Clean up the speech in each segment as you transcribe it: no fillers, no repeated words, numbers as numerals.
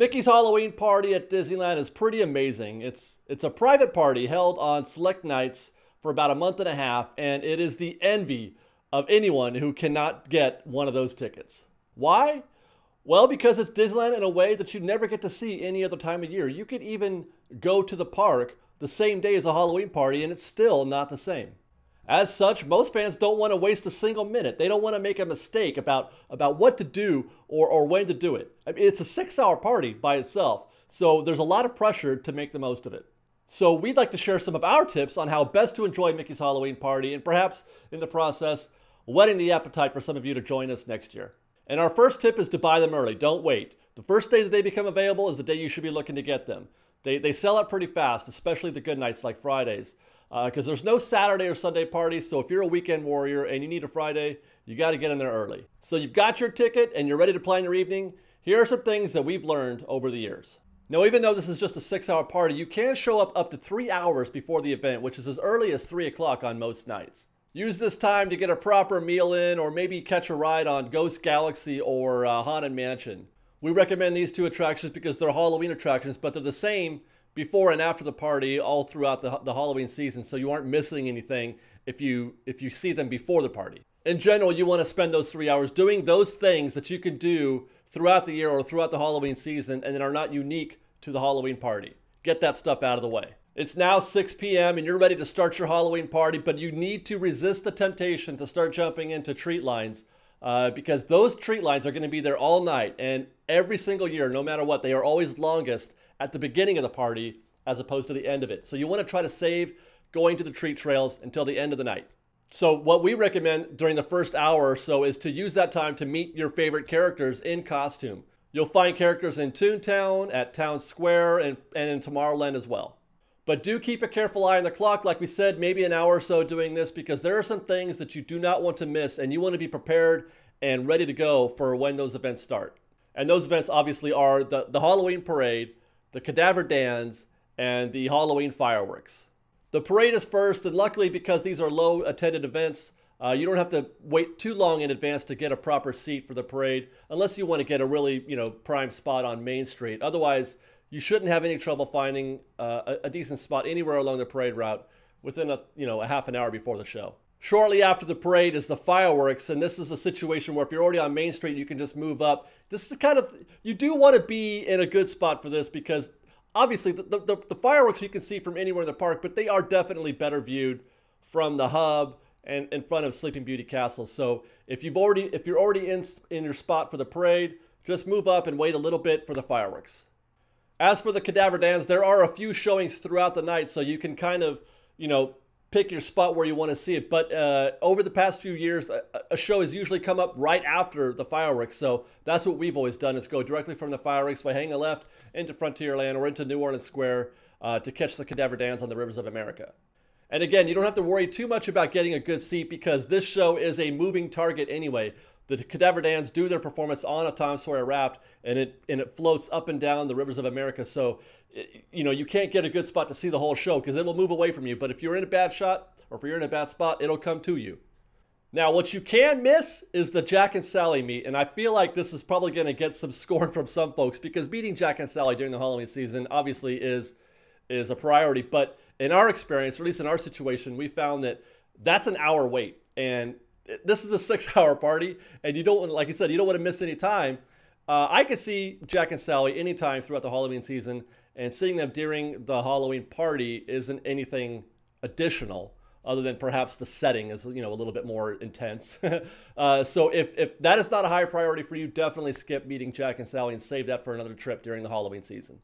Mickey's Halloween party at Disneyland is pretty amazing. It's a private party held on select nights for about a month and a half, and it is the envy of anyone who cannot get one of those tickets. Why? Well, because it's Disneyland in a way that you never get to see any other time of year. You could even go to the park the same day as a Halloween party, and it's still not the same. As such, most fans don't want to waste a single minute. They don't want to make a mistake about what to do or when to do it. I mean, it's a 6-hour party by itself, so there's a lot of pressure to make the most of it. So we'd like to share some of our tips on how best to enjoy Mickey's Halloween party, and perhaps in the process, whetting the appetite for some of you to join us next year. And our first tip is to buy them early. Don't wait. The first day that they become available is the day you should be looking to get them. They sell out pretty fast, especially the good nights like Fridays. Because there's no Saturday or Sunday parties, so if you're a weekend warrior and you need a Friday, you got to get in there early. So you've got your ticket and you're ready to plan your evening. Here are some things that we've learned over the years. Now, even though this is just a 6-hour party, you can show up to 3 hours before the event, which is as early as 3 o'clock on most nights. Use this time to get a proper meal in, or maybe catch a ride on Ghost Galaxy or Haunted Mansion. We recommend these two attractions because they're Halloween attractions, but they're the same before and after the party all throughout the Halloween season, so you aren't missing anything if you see them before the party. In general, you want to spend those 3 hours doing those things that you can do throughout the year or throughout the Halloween season and that are not unique to the Halloween party. Get that stuff out of the way. It's now 6 p.m. and you're ready to start your Halloween party, but you need to resist the temptation to start jumping into treat lines because those treat lines are going to be there all night, and every single year, no matter what, they are always longest at the beginning of the party as opposed to the end of it. So you want to try to save going to the treat trails until the end of the night. So what we recommend during the first hour or so is to use that time to meet your favorite characters in costume. You'll find characters in Toontown, at Town Square, and in Tomorrowland as well. But do keep a careful eye on the clock, like we said, maybe an hour or so doing this, because there are some things that you do not want to miss, and you want to be prepared and ready to go for when those events start. And those events obviously are the Halloween Parade, the Cadaver Dance, and the Halloween Fireworks. The parade is first, and luckily because these are low attended events, you don't have to wait too long in advance to get a proper seat for the parade, unless you want to get a really, prime spot on Main Street. Otherwise, you shouldn't have any trouble finding a decent spot anywhere along the parade route within a half an hour before the show. Shortly after the parade is the fireworks, and this is a situation where if you're already on Main Street, you can just move up. This is you do want to be in a good spot for this because obviously the fireworks you can see from anywhere in the park, but they are definitely better viewed from the hub and in front of Sleeping Beauty Castle. So if you're already in your spot for the parade, just move up and wait a little bit for the fireworks. As for the Cadaver Dance, there are a few showings throughout the night, so you can kind of, pick your spot where you want to see it. But over the past few years, a show has usually come up right after the fireworks. So that's what we've always done, is go directly from the fireworks by hanging a left into Frontierland or into New Orleans Square to catch the Cadaver Dance on the Rivers of America. And again, you don't have to worry too much about getting a good seat because this show is a moving target anyway. The Cadaver Dance do their performance on a Tom Sawyer raft, and it floats up and down the Rivers of America. So, you can't get a good spot to see the whole show because it will move away from you. But if you're in a bad shot or if you're in a bad spot, it'll come to you. Now, what you can miss is the Jack and Sally meet, and I feel like this is probably going to get some scorn from some folks because meeting Jack and Sally during the Halloween season obviously is a priority. But in our experience, or at least in our situation, we found that that's an hour wait, and this is a 6-hour party, and you don't, like I said, you don't want to miss any time. I could see Jack and Sally anytime throughout the Halloween season, and seeing them during the Halloween party isn't anything additional other than perhaps the setting is, a little bit more intense. So if that is not a high priority for you, definitely skip meeting Jack and Sally and save that for another trip during the Halloween season.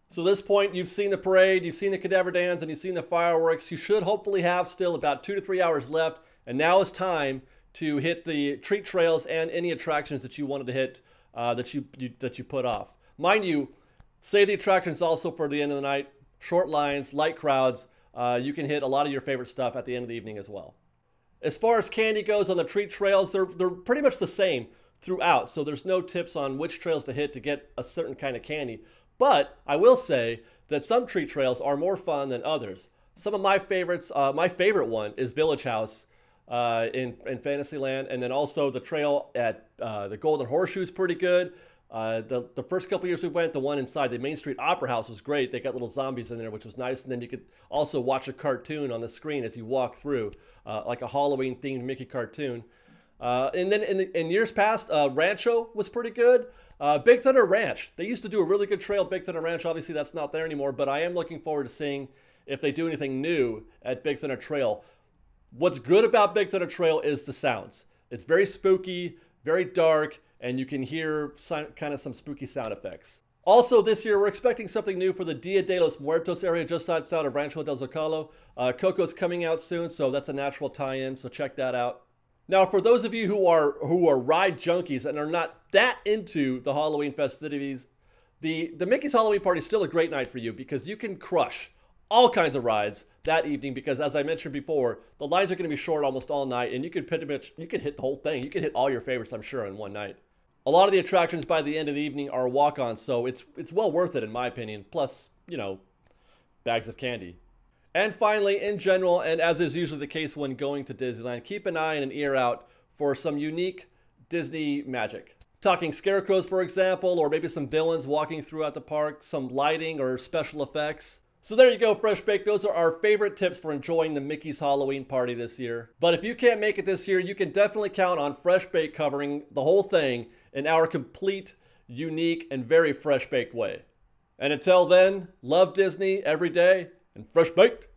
So at this point, you've seen the parade, you've seen the Cadaver Dance, and you've seen the fireworks. You should hopefully have still about 2 to 3 hours left, and now is time to hit the treat trails and any attractions that you wanted to hit that you put off. Mind you, save the attractions also for the end of the night. Short lines, light crowds. You can hit a lot of your favorite stuff at the end of the evening as well. As far as candy goes on the treat trails, they're pretty much the same throughout. So there's no tips on which trails to hit to get a certain kind of candy. But I will say that some treat trails are more fun than others. Some of my favorites, my favorite one is Village House in Fantasyland, and then also the trail at the Golden Horseshoe is pretty good. The first couple years we went, the one inside the Main Street Opera House was great. They got little zombies in there, which was nice. And then you could also watch a cartoon on the screen as you walk through, like a Halloween-themed Mickey cartoon. And then in years past, Rancho was pretty good. Big Thunder Ranch, they used to do a really good trail. Big Thunder Ranch, obviously that's not there anymore, but I am looking forward to seeing if they do anything new at Big Thunder Trail. What's good about Big Thunder Trail is the sounds. It's very spooky, very dark, and you can hear kind of some spooky sound effects. Also this year, we're expecting something new for the Dia de los Muertos area just outside of Rancho del Zocalo. Coco's coming out soon, so that's a natural tie-in, so check that out. Now, for those of you who are ride junkies and are not that into the Halloween festivities, the Mickey's Halloween Party is still a great night for you because you can crush all kinds of rides that evening because, as I mentioned before, the lines are going to be short almost all night, and you could pretty much hit the whole thing. You could hit all your favorites, I'm sure, in one night. A lot of the attractions by the end of the evening are walk-ons, so it's well worth it in my opinion. Plus, you know, bags of candy. And finally, in general, and as is usually the case when going to Disneyland, keep an eye and an ear out for some unique Disney magic. Talking scarecrows, for example, or maybe some villains walking throughout the park, some lighting or special effects. So there you go, Fresh Baked. Those are our favorite tips for enjoying the Mickey's Halloween Party this year. But if you can't make it this year, you can definitely count on Fresh Baked covering the whole thing in our complete, unique, and very fresh baked way. And until then, love Disney every day and fresh baked.